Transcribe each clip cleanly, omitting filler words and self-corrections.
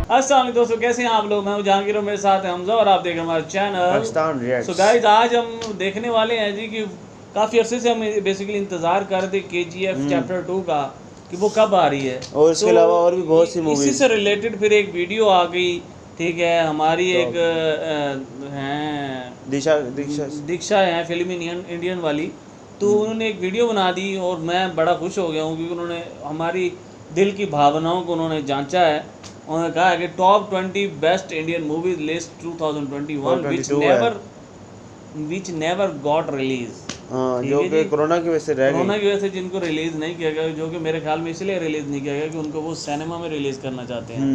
अस्सलाम वालेकुम दोस्तों, कैसे हैं आप लोग। मैं हूं जहांगीर और मेरे साथ है हमजा और आप देख रहे हैं हमारा channel Pakistan reacts. So guys, आज हम देखने वाले हैं जी कि काफ़ी अरसे से हम बेसिकली इंतज़ार कर रहे थे KGF चैप्टर 2 का कि वो कब आ रही है। और इसके अलावा और भी बहुत सी इसी मूवीज से रिलेटेड फिर एक वीडियो आ गई, ठीक है। हमारी एक हैं दीक्षा है फिल्म इंडियन वाली, तो उन्होंने एक वीडियो बना दी और मैं बड़ा खुश हो गया हूँ क्योंकि उन्होंने हमारी दिल की भावनाओं को उन्होंने जांचा है। उन्होंने कहा है कि top 20 best Indian movies list 2021 which never got release, जो कि कोरोना की वजह से रह गई। कोरोना की वजह से जिनको रिलीज नहीं किया गया, जो कि मेरे ख्याल में इसलिए रिलीज नहीं किया गया कि उनको वो सिनेमा में रिलीज करना चाहते हैं।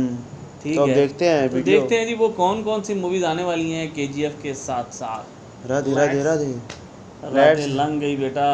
ठीक तो है, देखते हैं तो देखते हैं जी वो कौन कौन सी मूवीज आने वाली हैं KGF के साथ साथ। राधे राधे राधे राधे लंग गई बेटा।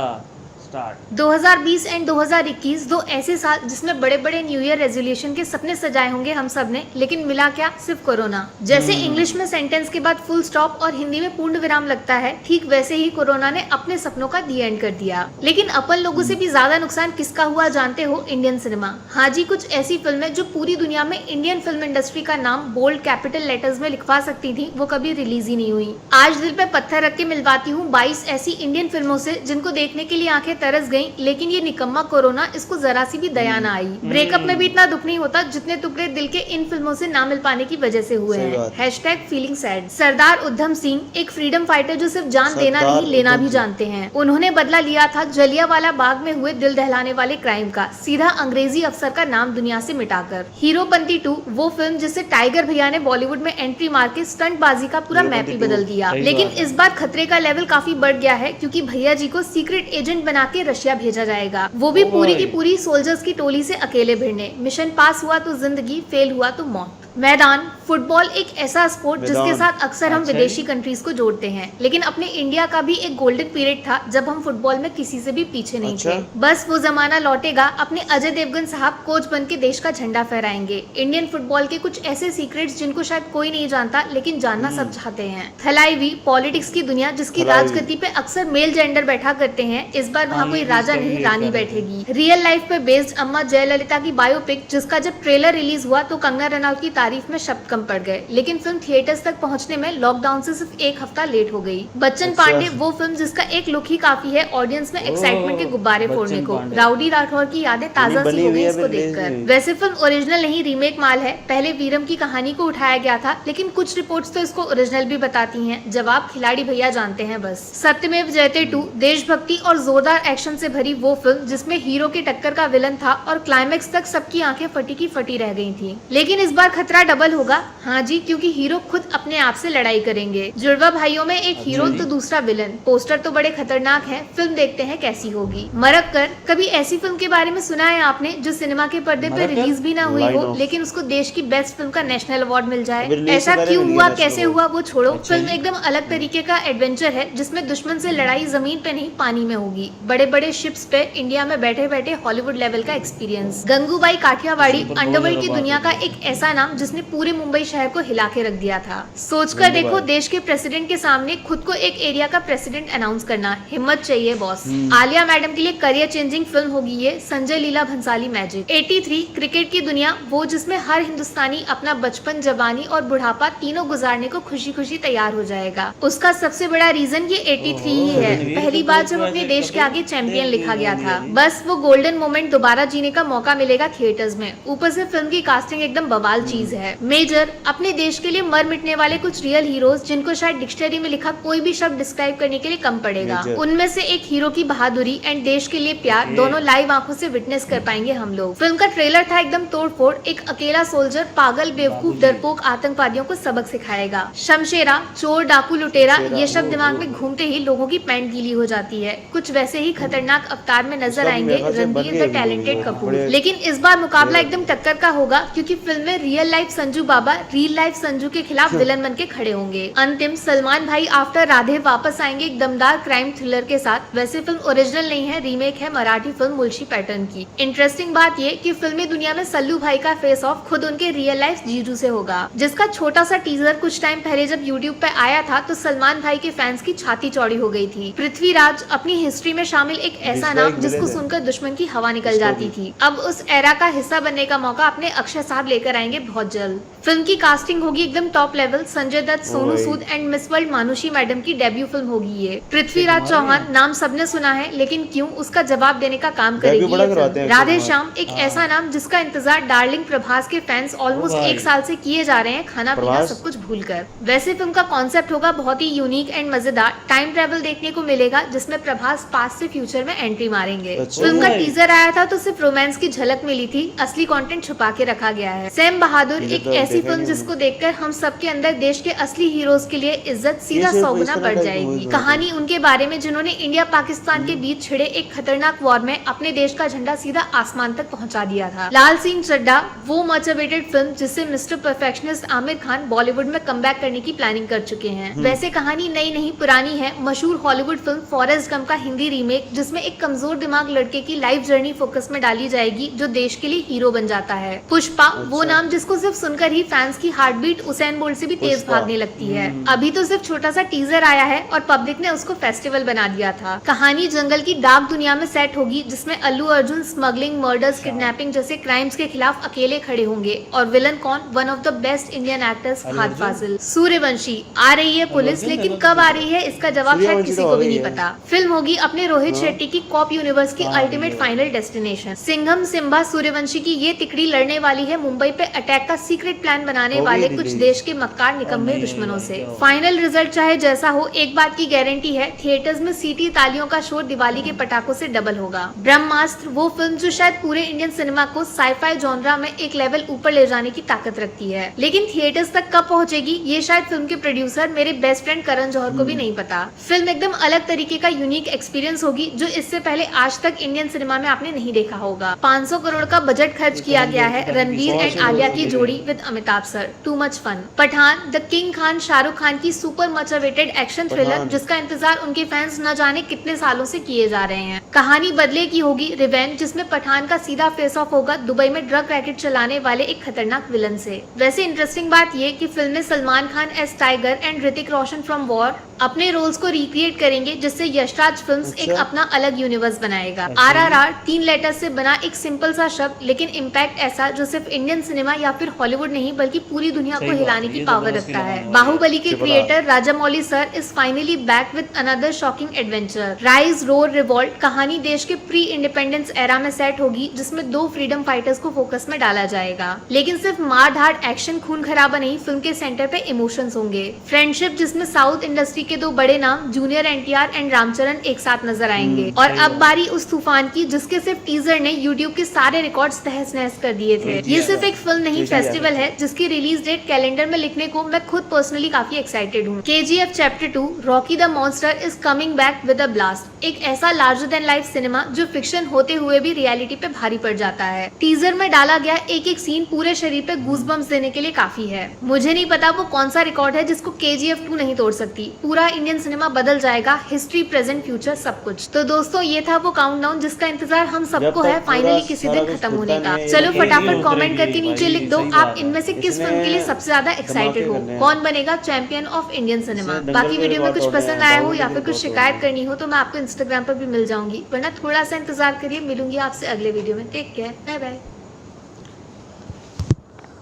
स्टार्ट। 2020 एंड 2021 दो ऐसे साल जिसमें बड़े बड़े न्यू ईयर रेजोल्यूशन के सपने सजाए होंगे हम सब ने, लेकिन मिला क्या, सिर्फ कोरोना। जैसे इंग्लिश में सेंटेंस के बाद फुल स्टॉप और हिंदी में पूर्ण विराम लगता है, ठीक वैसे ही कोरोना ने अपने सपनों का दी एंड कर दिया। लेकिन अपन लोगों से भी ज्यादा नुकसान किसका हुआ जानते हो? Indian cinema. हाँ जी, कुछ ऐसी फिल्में जो पूरी दुनिया में इंडियन फिल्म इंडस्ट्री का नाम बोल्ड कैपिटल लेटर्स में लिखवा सकती थी, वो कभी रिलीज ही नहीं हुई। आज दिल पे पत्थर रख के मिलवाती हूँ 22 ऐसी इंडियन फिल्मों से जिनको देखने के लिए आंखें तरस गईं, लेकिन ये निकम्मा कोरोना इसको जरा सी भी दया ना आई। ब्रेकअप में भी इतना दुख नहीं होता जितने टुकड़े दिल के इन फिल्मों से ना मिल पाने की वजह से हुए हैं। #feeling sad। सरदार उधम सिंह एक फ्रीडम फाइटर जो सिर्फ जान देना नहीं लेना भी जानते हैं। उन्होंने बदला लिया था जलियांवाला बाग में हुए दिल दहलाने वाले क्राइम का, सीधा अंग्रेजी अफसर का नाम दुनिया से मिटाकर। हीरोपंती 2 वो फिल्म जिससे टाइगर भैया ने बॉलीवुड में एंट्री मार के स्टंट बाजी का पूरा मैप ही बदल दिया। लेकिन इस बार खतरे का लेवल काफी बढ़ गया है क्योंकि भैया जी को सीक्रेट एजेंट बना के रशिया भेजा जाएगा, वो भी पूरी की पूरी सोल्जर्स की टोली से अकेले भिड़ने। मिशन पास हुआ तो जिंदगी, फेल हुआ तो मौत। मैदान फुटबॉल एक ऐसा स्पोर्ट जिसके साथ अक्सर हम विदेशी कंट्रीज को जोड़ते हैं, लेकिन अपने इंडिया का भी एक गोल्डन पीरियड था जब हम फुटबॉल में किसी से भी पीछे नहीं थे। बस वो जमाना लौटेगा, अपने अजय देवगन साहब कोच बन के देश का झंडा फहराएंगे। इंडियन फुटबॉल के कुछ ऐसे सीक्रेट्स जिनको शायद कोई नहीं जानता, लेकिन जानना सब चाहते हैं। थलाईवी पॉलिटिक्स की दुनिया जिसकी राजगद्दी पे अक्सर मेल जेंडर बैठा करते हैं, इस बार वहाँ कोई राजा नहीं रानी बैठेगी। रियल लाइफ पे बेस्ड अम्मा जयललिता की बायोपिक जिसका जब ट्रेलर रिलीज हुआ तो कंगना रनौत की तारीफ में शब्द कम पड़ गए, लेकिन फिल्म थिएटर्स तक पहुंचने में लॉकडाउन से सिर्फ एक हफ्ता लेट हो गई। बच्चन पांडे वो फिल्म जिसका एक लुक ही काफी है ऑडियंस में एक्साइटमेंट के गुब्बारे फोड़ने को। राउडी राठौर की यादें ताजा सी हो गई इसको देखकर। वैसे फिल्म ओरिजिनल नहीं रीमेक माल है, पहले वीरम की कहानी को उठाया गया था, लेकिन कुछ रिपोर्ट्स तो इसको ओरिजिनल भी बताती हैं। जवाब खिलाड़ी भैया जानते हैं बस। सत्यमेव जयते 2 देशभक्ति और जोरदार एक्शन से भरी वो फिल्म जिसमें हीरो की टक्कर का विलन था और क्लाइमेक्स तक सबकी आंखें फटी की फटी रह गई थी। लेकिन इस बार खतरा डबल होगा। हाँ जी, क्योंकि हीरो खुद अपने आप से लड़ाई करेंगे। जुड़वा भाइयों में एक हीरो तो दूसरा विलन। पोस्टर तो बड़े खतरनाक है, फिल्म देखते हैं कैसी होगी। मरक्कर, कभी ऐसी फिल्म के बारे में सुना है आपने जो सिनेमा के पर्दे पे रिलीज भी ना हुई हो, लेकिन उसको देश की बेस्ट फिल्म का नेशनल अवार्ड मिल जाए? ऐसा क्यों हुआ, कैसे हुआ, वो छोड़ो। फिल्म एकदम अलग तरीके का एडवेंचर है जिसमें दुश्मन से लड़ाई जमीन पे नहीं पानी में होगी। बड़े बड़े शिप्स पे इंडिया में बैठे बैठे हॉलीवुड लेवल का एक्सपीरियंस। गंगूबाई काठियावाड़ी अंडरवर्ल्ड की दुनिया का एक ऐसा नाम जिसने पूरे मुंबई शहर को हिला के रख दिया था। सोचकर देखो, देश के प्रेसिडेंट के सामने खुद को एक एरिया का प्रेसिडेंट अनाउंस करना, हिम्मत चाहिए बॉस। आलिया मैडम के लिए करियर चेंजिंग फिल्म होगी ये, संजय लीला भंसाली मैजिक। 83 क्रिकेट की दुनिया, वो जिसमें हर हिंदुस्तानी अपना बचपन, जवानी और बुढ़ापा तीनों गुजारने को खुशी खुशी तैयार हो जाएगा। उसका सबसे बड़ा रीजन ये 83 ही है, पहली बार जब अपने देश के आगे चैंपियन लिखा गया था। बस वो गोल्डन मोमेंट दोबारा जीने का मौका मिलेगा थिएटर्स में। ऊपर से फिल्म की कास्टिंग एकदम बवाल चीज है। मेजर, अपने देश के लिए मर मिटने वाले कुछ रियल हीरोज जिनको शायद डिक्शनरी में लिखा कोई भी शब्द डिस्क्राइब करने के लिए कम पड़ेगा। उनमें से एक हीरो की बहादुरी एंड देश के लिए प्यार दोनों लाइव आंखों से विटनेस कर पाएंगे हम लोग। फिल्म का ट्रेलर था एकदम तोड़फोड़। एक अकेला सोल्जर पागल, बेवकूफ, डरपोक आतंकवादियों को सबक सिखाएगा। शमशेरा, चोर, डाकू, लुटेरा, ये शब्द दिमाग में घूमते ही लोगों की पैंट गीली हो जाती है। कुछ वैसे ही खतरनाक अवतार में नजर आएंगे रणबीर द टैलेंटेड कपूर। लेकिन इस बार मुकाबला एकदम टक्कर का होगा क्योंकि फिल्म में रियल लाइफ संजू बाबा रियल लाइफ संजू के खिलाफ विलन बन के खड़े होंगे। अंतिम, सलमान भाई आफ्टर राधे वापस आएंगे एक दमदार क्राइम थ्रिलर के साथ। वैसे फिल्म ओरिजिनल नहीं है, रीमेक है मराठी फिल्म मुल्शी पैटर्न की। इंटरेस्टिंग बात ये कि फिल्मी दुनिया में सल्लू भाई का फेस ऑफ खुद उनके रियल लाइफ जीजू से होगा, जिसका छोटा सा टीजर कुछ टाइम पहले जब यूट्यूब पे आया था तो सलमान भाई के फैंस की छाती चौड़ी हो गई थी। पृथ्वीराज, अपनी हिस्ट्री में शामिल एक ऐसा नाम जिसको सुनकर दुश्मन की हवा निकल जाती थी। अब उस एरा का हिस्सा बनने का मौका अपने अक्षय साहब लेकर आएंगे बहुत बहुत जल्द। फिल्म की कास्टिंग होगी एकदम top level. Sanjay Dutt, Sonu Sood and Miss World Manushi madam की डेब्यू फिल्म होगी ये। पृथ्वीराज चौहान नाम सबने सुना है, लेकिन क्यों, उसका जवाब देने का काम करेगी ये फिल्म। राधे श्याम एक ऐसा नाम जिसका इंतजार डार्लिंग प्रभास के फैंस ऑलमोस्ट एक साल से किए जा रहे हैं, खाना पीना सब कुछ भूलकर। वैसे फिल्म का कॉन्सेप्ट होगा बहुत ही यूनिक एंड मजेदार। टाइम ट्रेवल देखने को मिलेगा जिसमें प्रभास पास्ट से फ्यूचर में एंट्री मारेंगे। फिल्म का टीजर आया था तो सिर्फ रोमांस की झलक मिली थी, असली कंटेंट छुपा के रखा गया है। सैम बहादुर एक ऐसी फिल्म जिसको देखकर हम सबके अंदर देश के असली हीरोज के लिए इज्जत सीधा 100 गुना बढ़ जाएगी। कहानी उनके बारे में जिन्होंने इंडिया पाकिस्तान के बीच छिड़े एक खतरनाक वॉर में अपने देश का झंडा सीधा आसमान तक पहुंचा दिया था। लाल सिंह चड्ढा वो मच अवेटेड फिल्म जिससे मिस्टर परफेक्शनिस्ट आमिर खान बॉलीवुड में कमबैक करने की प्लानिंग कर चुके हैं। वैसे कहानी नई नहीं पुरानी है। मशहूर हॉलीवुड फिल्म फॉरेस्ट गंप का हिंदी रीमेक, जिसमें एक कमजोर दिमाग लड़के की लाइफ जर्नी फोकस में डाली जाएगी जो देश के लिए हीरो बन जाता है। पुष्पा वो नाम जिसको सिर्फ सुनकर ही फैंस की हार्टबीट उसेन बोल्ट से भी तेज भागने लगती है। अभी तो सिर्फ छोटा सा टीजर आया है और पब्लिक ने उसको फेस्टिवल बना दिया था। कहानी जंगल की डार्क दुनिया में सेट होगी जिसमें Allu Arjun smuggling, murders, kidnapping जैसे क्राइम्स के खिलाफ अकेले खड़े होंगे और विलन कौन, one of the best Indian actors Fahadh Faasil. Sooryavanshi आ रही है पुलिस, लेकिन कब आ रही है इसका जवाब शायद किसी को भी नहीं पता। फिल्म होगी अपने रोहित शेट्टी की कॉप यूनिवर्स की ultimate final destination. Singham Simmba Sooryavanshi की ये तिकड़ी लड़ने वाली है मुंबई पे अटैक का सीक्रेट प्लान बनाने वाले कुछ देश के मक्कार निकम्मे दुश्मनों से। फाइनल रिजल्ट चाहे जैसा हो, एक बात की गारंटी है, थिएटर्स में सीटी तालियों का शोर दिवाली के पटाखों से डबल होगा। ब्रह्मास्त्र वो फिल्म जो शायद पूरे इंडियन सिनेमा को साइफाई जॉनरा में एक लेवल ऊपर ले जाने की ताकत रखती है, लेकिन थिएटर्स तक कब पहुंचेगी ये शायद फिल्म के प्रोड्यूसर मेरे बेस्ट फ्रेंड करण जौहर को भी नहीं पता। फिल्म एकदम अलग तरीके का यूनिक एक्सपीरियंस होगी जो इससे पहले आज तक इंडियन सिनेमा में आपने नहीं देखा होगा। 500 करोड़ का बजट खर्च किया गया है रणवीर एंड आलिया की जोड़ी with Amitabh sir. Too much fun. Pathaan the king Khan Shahrukh Khan की super much awaited action thriller जिसका इंतजार उनके फैंस न जाने कितने सालों से किए जा रहे हैं। कहानी बदले की होगी रिवेंज, जिसमें पठान का सीधा फेस ऑफ होगा दुबई में ड्रग रैकेट चलाने वाले एक खतरनाक विलन से। वैसे इंटरेस्टिंग बात ये कि फिल्म में Salman Khan as Tiger and Hrithik Roshan from War अपने रोल्स को रिक्रिएट करेंगे, जिससे यशराज फिल्म्स एक अपना अलग यूनिवर्स बनाएगा। RRR 3 लेटर से बना एक सिंपल सा शब्द, लेकिन इम्पैक्ट ऐसा जो सिर्फ इंडियन सिनेमा या फिर हॉलीवुड नहीं बल्कि पूरी दुनिया को हिलाने की पावर रखता है। बाहुबली के creator Rajamouli sir is finally back with another shocking adventure. Rise roar revolt कहानी देश के प्री इंडिपेंडेंस एरा में सेट होगी, जिसमें 2 फ्रीडम फाइटर्स को फोकस में डाला जाएगा, लेकिन सिर्फ मार धाड़ एक्शन खून खराबा नहीं, फिल्म के सेंटर पे इमोशंस होंगे। फ्रेंडशिप जिसमें साउथ इंडस्ट्री के 2 बड़े नाम जूनियर NTR एंड रामचरण एक साथ नजर आएंगे। और अब बारी उस तूफान की जिसके सिर्फ टीजर ने यूट्यूब के सारे रिकॉर्ड्स तहस नहस कर दिए थे। ये सिर्फ एक फिल्म नहीं फेस्टिवल है जिसकी रिलीज डेट कैलेंडर में लिखने को मैं खुद पर्सनली काफी एक्साइटेड हूँ। KGF chapter 2 Rocky the monster is coming back with a blast. एक ऐसा लार्जर देन लाइफ सिनेमा जो फिक्शन होते हुए भी रियलिटी पे भारी पड़ जाता है। टीजर में डाला गया एक एक सीन पूरे शरीर पे गूज़बम्प्स देने के लिए काफी है। मुझे नहीं पता वो कौन सा रिकॉर्ड है जिसको KGF 2 नहीं तोड़ सकती। पूरा इंडियन सिनेमा बदल जाएगा, हिस्ट्री प्रेजेंट फ्यूचर सब कुछ। तो दोस्तों ये था वो काउंटडाउन जिसका इंतजार हम सबको है फाइनली किसी दिन खत्म होने का। चलो फटाफट कमेंट करके नीचे लिख दो आप इनमें से किस फिल्म के लिए सबसे ज्यादा एक्साइटेड हो, कौन बनेगा चैंपियन ऑफ इंडियन सिनेमा। बाकी वीडियो में कुछ पसंद आया हो या फिर कुछ शिकायत करनी हो तो मैं आपको इंस्टाग्राम पर भी मिल जाऊंगी, वरना थोड़ा सा इंतजार करिए। मिलूंगी आपसे अगले वीडियो में। Take care, bye bye.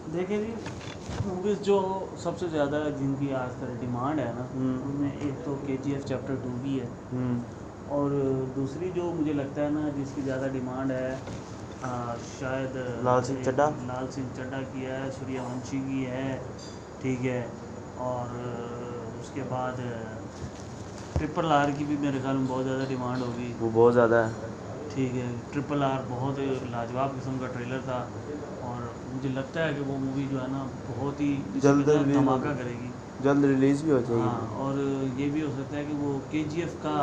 देखिए जी, मूवीज़ जो सबसे ज़्यादा जिनकी आजकल डिमांड है ना, उनमें एक तो KGF चैप्टर 2 भी है, और दूसरी जो मुझे लगता है ना जिसकी ज़्यादा डिमांड है शायद लाल सिंह चड्ढा की है, सूर्यवंशी की है, ठीक है, और उसके बाद RRR की भी मेरे ख्याल में बहुत ज़्यादा डिमांड होगी। वो बहुत ज़्यादा है, ठीक है। RRR बहुत लाजवाब किस्म का ट्रेलर था और मुझे लगता है कि वो मूवी जो है ना बहुत ही जल्द धमाका करेगी, जल्द रिलीज़ भी हो जाएगी। हाँ, और ये भी हो सकता है कि वो KGF का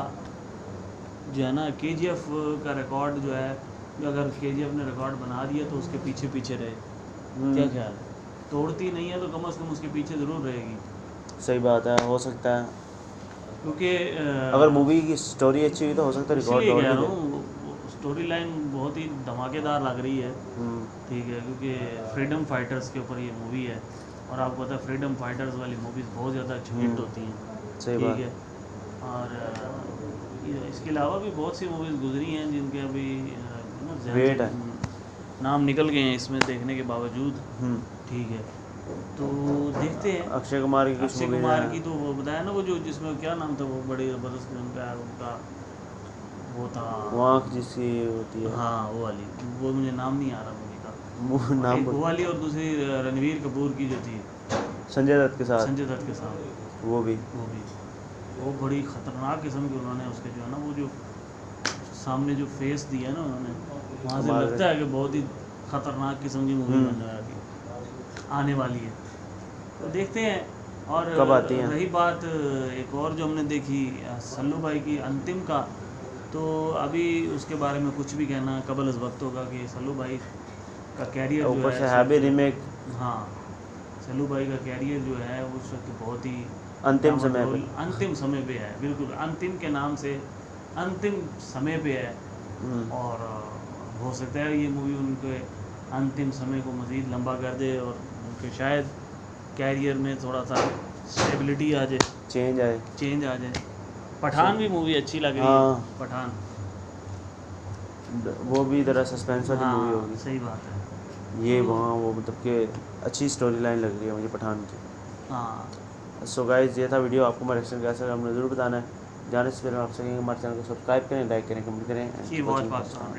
जो है ना, KGF का रिकॉर्ड जो है, जो अगर KGF ने रिकॉर्ड बना दिया तो उसके पीछे पीछे रहे। क्या ख्याल? तोड़ती नहीं है तो कम से कम उसके पीछे ज़रूर रहेगी। सही बात है, हो सकता है, क्योंकि अगर मूवी की स्टोरी अच्छी हुई तो हो सकता है रिकॉर्ड तोड़ दे। स्टोरी लाइन बहुत ही धमाकेदार लग रही है, ठीक है, क्योंकि फ्रीडम फाइटर्स के ऊपर ये मूवी है और आपको पता है फ्रीडम फाइटर्स वाली मूवीज़ बहुत ज़्यादा हिट होती हैं, ठीक है। और इसके अलावा भी बहुत सी मूवीज़ गुजरी हैं जिनके अभी वेट है, नाम निकल गए हैं इसमें देखने के बावजूद, ठीक है, तो देखते हैं। अक्षय कुमार की कुछ अक्षय मूवी कुमार की तो वो बताया ना, वो जो जिसमें क्या नाम था, वो बड़े ज़बरदस्त फिल्म का है उनका, वो था, वो आँख जिसकी होती है, हाँ वो वाली, वो मुझे नाम नहीं आ रहा मूवी का, वो नाम एक वो वाली, और दूसरी रणवीर कपूर की जो थी संजय दत्त के साथ, संजय दत्त के साथ, वो भी वो बड़ी ख़तरनाक किस्म की उन्होंने उसके जो है ना, वो जो सामने जो फेस दिया है ना उन्होंने, वहाँ से कमाल लगता है कि बहुत ही ख़तरनाक किस्म की मूवी बनने वाली आने वाली है, तो देखते हैं। और कब आती हैं? रही बात एक और जो हमने देखी सल्लू भाई की अंतिम का, तो अभी उसके बारे में कुछ भी कहना कबल अज़ वक्त होगा कि सल्लू भाई का कैरियर जो ऊपर है, से हैवी रीमेक हाँ सल्लू भाई का कैरियर जो है वो उस वक्त बहुत ही अंतिम समय पे, अंतिम समय पे है, बिल्कुल अंतिम के नाम से अंतिम समय पे है। और हो सकता है ये मूवी उनके अंतिम समय को मज़ीद लंबा कर दे और उनके शायद कैरियर में थोड़ा सा स्टेबिलिटी आ जाए, चेंज आ जाए। पठान भी मूवी अच्छी लग रही हाँ। है, पठान, वो भी ज़रा सस्पेंस वाली मूवी हाँ होगी, सही बात है, ये वहाँ वो मतलब कि अच्छी स्टोरी लाइन लग रही है मुझे पठान की। हाँ सो गाइस, ये था वीडियो, आपको हमारा रिएक्शन कैसा लगा हमें ज़रूर बताना है। जाने से पहले आपसे कहेंगे हमारे चैनल को सब्सक्राइब करें, लाइक करें, कमेंट करें। की वॉच पाकिस्तान।